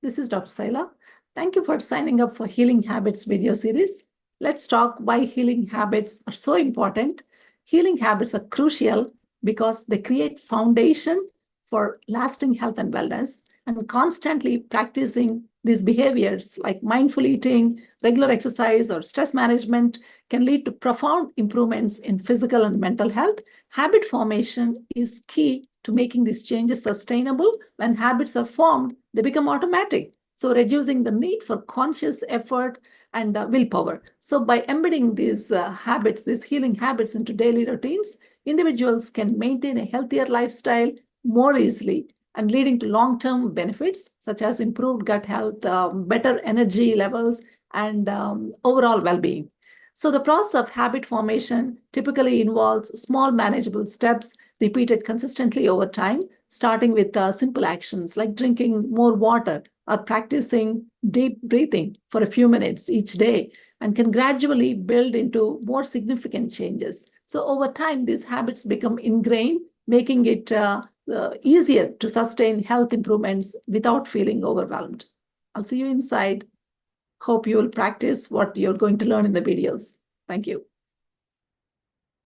This is Dr. Saila. Thank you for signing up for Healing Habits video series. Let's talk why healing habits are so important. Healing habits are crucial because they create foundation for lasting health and wellness, and constantly practicing these behaviors like mindful eating, regular exercise, or stress management can lead to profound improvements in physical and mental health. Habit formation is key to making these changes sustainable. When habits are formed, they become automatic. So reducing the need for conscious effort and willpower. So by embedding these habits, these healing habits into daily routines, individuals can maintain a healthier lifestyle more easily and leading to long-term benefits such as improved gut health, better energy levels, and overall well-being. So the process of habit formation typically involves small manageable steps repeated consistently over time, starting with simple actions like drinking more water or practicing deep breathing for a few minutes each day, and can gradually build into more significant changes. So over time, these habits become ingrained, making it easier to sustain health improvements without feeling overwhelmed. I'll see you inside. Hope you will practice what you're going to learn in the videos. Thank you.